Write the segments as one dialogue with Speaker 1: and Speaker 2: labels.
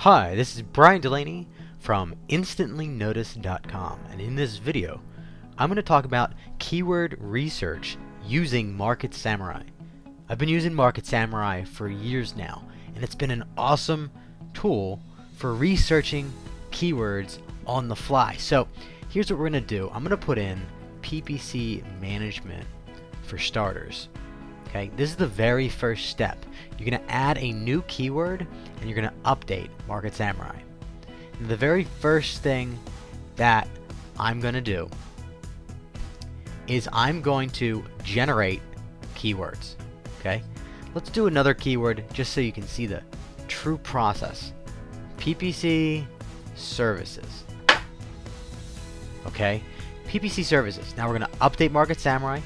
Speaker 1: Hi, this is Bryan Dulaney from InstantlyNotice.com, and in this video I'm going to talk about keyword research using Market Samurai. I've been using Market Samurai for years now, and it's been an awesome tool for researching keywords on the fly. So here's what we're going to do. I'm going to put in PPC management for starters. Okay, this is the very first step. You're going to add a new keyword and you're going to update Market Samurai. And the very first thing that I'm going to do is I'm going to generate keywords. Okay, let's do another keyword just so you can see the true process. PPC services. Okay, PPC services. Now we're going to update Market Samurai,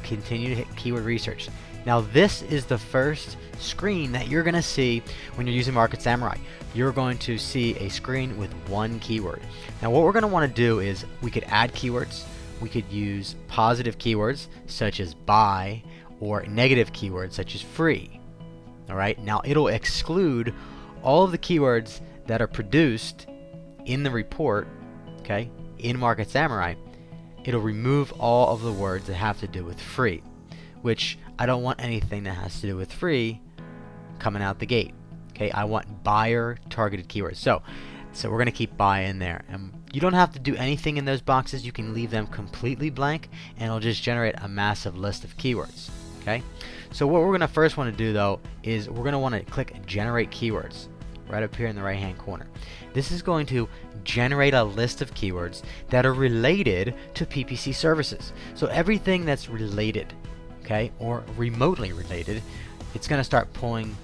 Speaker 1: continue to hit keyword research. Now this is the first screen that you're going to see when you're using Market Samurai. You're going to see a screen with one keyword. Now what we're going to want to do is we could add keywords. We could use positive keywords such as buy or negative keywords such as free. Alright, now it'll exclude all of the keywords that are produced in the report, okay, in Market Samurai. It'll remove all of the words that have to do with free, which I don't want anything that has to do with free coming out the gate. Okay, I want buyer targeted keywords. So we're going to keep buy in there. And you don't have to do anything in those boxes. You can leave them completely blank and it'll just generate a massive list of keywords. Okay, so what we're going to first want to do though is we're going to want to click generate keywords right up here in the right hand corner. This is going to generate a list of keywords that are related to PPC services. So everything that's related, okay, or remotely related, it's going to start pulling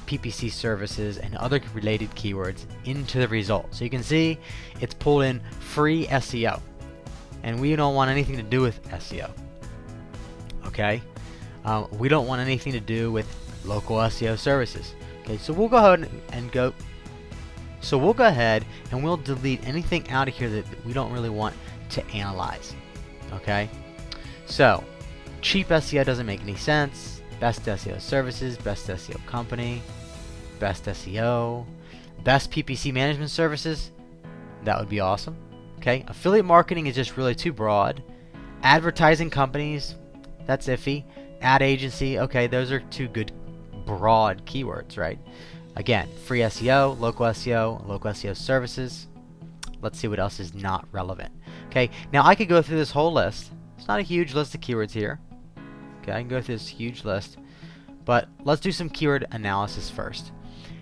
Speaker 1: PPC services and other related keywords into the result. So you can see it's pulled in free SEO, and we don't want anything to do with SEO. Okay, we don't want anything to do with local SEO services. Okay, so we'll go ahead and we'll delete anything out of here that we don't really want to analyze. Okay, so cheap SEO doesn't make any sense. Best SEO services, best SEO company, best SEO, best PPC management services. That would be awesome. Okay, affiliate marketing is just really too broad. Advertising companies, that's iffy. Ad agency, okay, those are two good broad keywords, right? Again, free SEO, local SEO services. Let's see what else is not relevant. Okay, now I could go through this whole list. It's not a huge list of keywords here. Okay, I can go through this huge list, but let's do some keyword analysis first.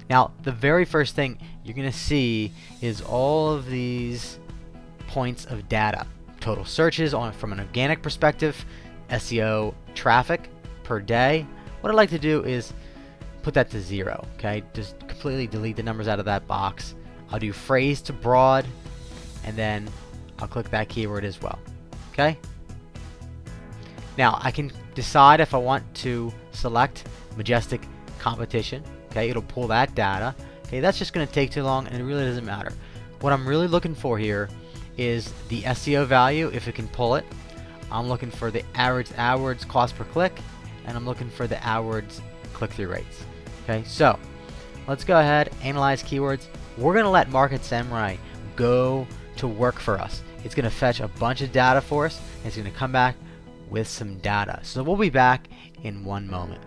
Speaker 1: Now, the very first thing you're going to see is all of these points of data. Total searches from an organic perspective, SEO traffic per day. What I'd like to do is put that to 0. Okay, just completely delete the numbers out of that box. I'll do phrase to broad, and then I'll click that keyword as well. Okay. Now I can decide if I want to select Majestic Competition. Okay, it'll pull that data. Okay, that's just going to take too long and it really doesn't matter. What I'm really looking for here is the SEO value, if it can pull it. I'm looking for the average AdWords cost per click, and I'm looking for the AdWords click-through rates. Okay, so let's go ahead, analyze keywords. We're going to let Market Samurai go to work for us. It's going to fetch a bunch of data for us, and it's going to come back with some data. So we'll be back in one moment.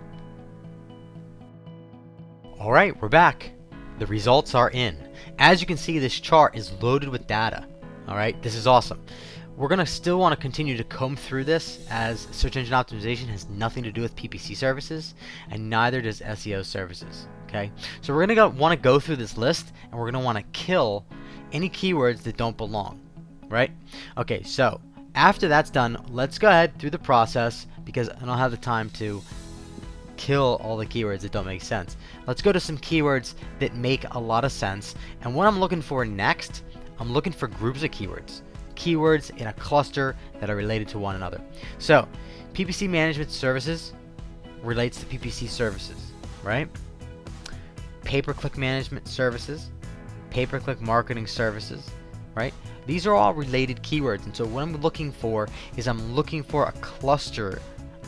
Speaker 1: Alright, we're back. The results are in. As you can see, this chart is loaded with data. Alright, this is awesome. We're going to still want to continue to comb through this, as search engine optimization has nothing to do with PPC services, and neither does SEO services. Okay, so we're going to want to go through this list, and we're going to want to kill any keywords that don't belong. Right? Okay, so after that's done, let's go ahead through the process, because I don't have the time to kill all the keywords that don't make sense. Let's go to some keywords that make a lot of sense, and what I'm looking for next, I'm looking for groups of keywords. Keywords in a cluster that are related to one another. So PPC management services relates to PPC services, right? Pay-per-click management services, pay-per-click marketing services, right? These are all related keywords, and so what I'm looking for is I'm looking for a cluster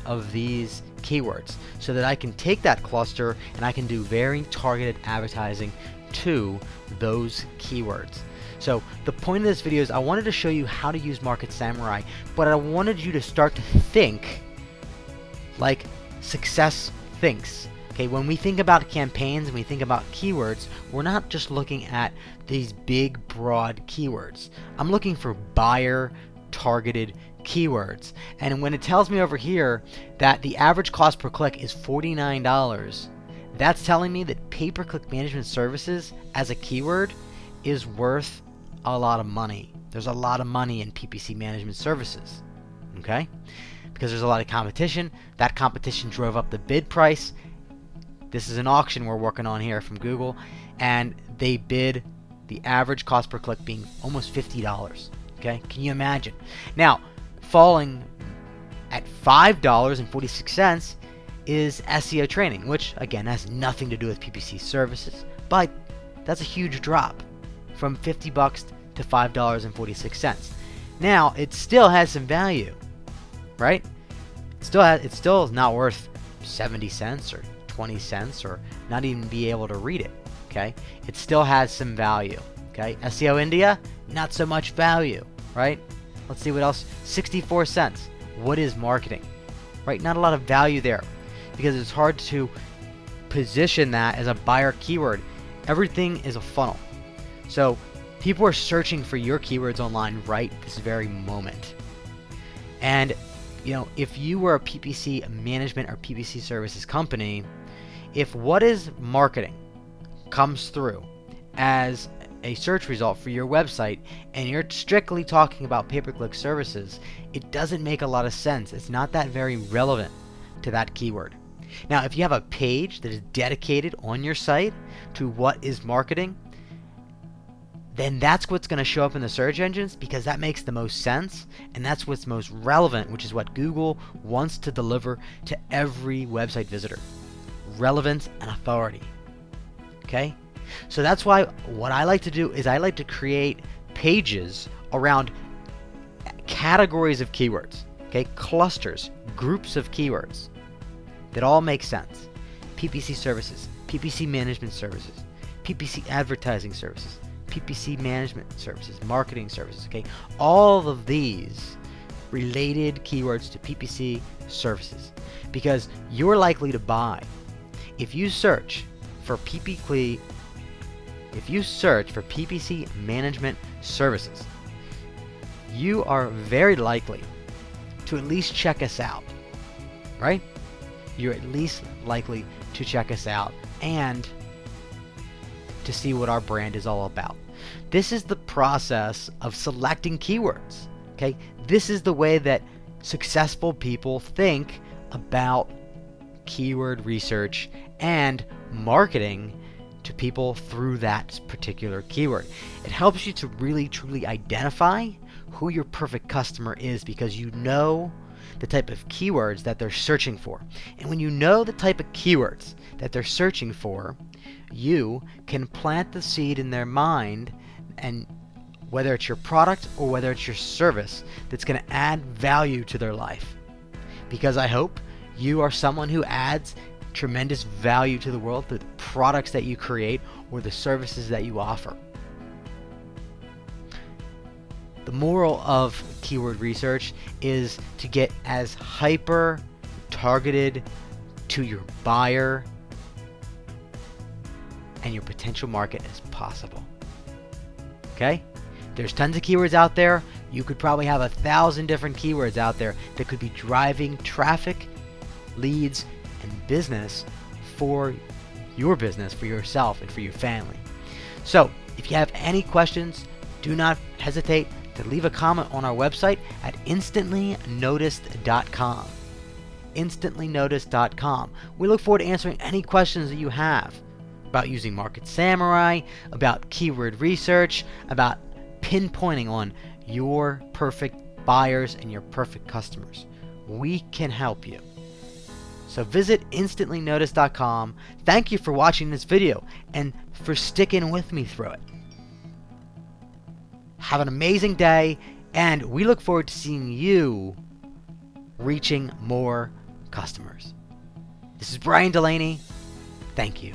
Speaker 1: of these keywords so that I can take that cluster and I can do very targeted advertising to those keywords. So the point of this video is I wanted to show you how to use Market Samurai, but I wanted you to start to think like success thinks. Okay, when we think about campaigns and we think about keywords, we're not just looking at these big, broad keywords. I'm looking for buyer targeted keywords. And when it tells me over here that the average cost per click is $49, that's telling me that pay-per-click management services as a keyword is worth a lot of money. There's a lot of money in PPC management services. Okay? Because there's a lot of competition. That competition drove up the bid price. This is an auction we're working on here from Google, and they bid the average cost per click being almost $50. Okay? Can you imagine? Now, falling at $5.46 is SEO training, which again has nothing to do with PPC services, but that's a huge drop from $50 to $5.46. Now, it still has some value, right? It still is not worth 70 cents or 20 cents or not even be able to read it. Okay, it still has some value. Okay, SEO India, not so much value, right? Let's see what else. 64 cents. What is marketing? Right, not a lot of value there because it's hard to position that as a buyer keyword. Everything is a funnel. So people are searching for your keywords online right this very moment. And you know, if you were a PPC management or PPC services company, if what is marketing comes through as a search result for your website and you're strictly talking about pay-per-click services, it doesn't make a lot of sense. It's not that very relevant to that keyword. Now, if you have a page that is dedicated on your site to what is marketing, then that's what's going to show up in the search engines because that makes the most sense and that's what's most relevant, which is what Google wants to deliver to every website visitor. Relevance and authority. Okay? So that's why what I like to do is I like to create pages around categories of keywords. Okay? Clusters, groups of keywords that all make sense. PPC services, PPC management services, PPC advertising services, PPC management services, marketing services, okay? All of these related keywords to PPC services because you're likely to buy. If you search for PPC management services, you are very likely to at least check us out, right? You're at least likely to check us out and to see what our brand is all about. This is the process of selecting keywords. Okay? This is the way that successful people think about keyword research and marketing to people through that particular keyword. It helps you to really truly identify who your perfect customer is because you know the type of keywords that they're searching for. And when you know the type of keywords that they're searching for, you can plant the seed in their mind, and whether it's your product or whether it's your service, that's going to add value to their life. Because I hope you are someone who adds tremendous value to the world through the products that you create or the services that you offer. The moral of keyword research is to get as hyper targeted to your buyer and your potential market as possible. Okay? There's tons of keywords out there. You could probably have 1,000 different keywords out there that could be driving traffic, leads, and business for your business, for yourself, and for your family. So, if you have any questions, do not hesitate to leave a comment on our website at instantlynoticed.com. Instantlynoticed.com. We look forward to answering any questions that you have about using Market Samurai, about keyword research, about pinpointing on your perfect buyers and your perfect customers. We can help you. So visit instantlynoticed.com. Thank you for watching this video and for sticking with me through it. Have an amazing day, and we look forward to seeing you reaching more customers. This is Bryan Dulaney. Thank you.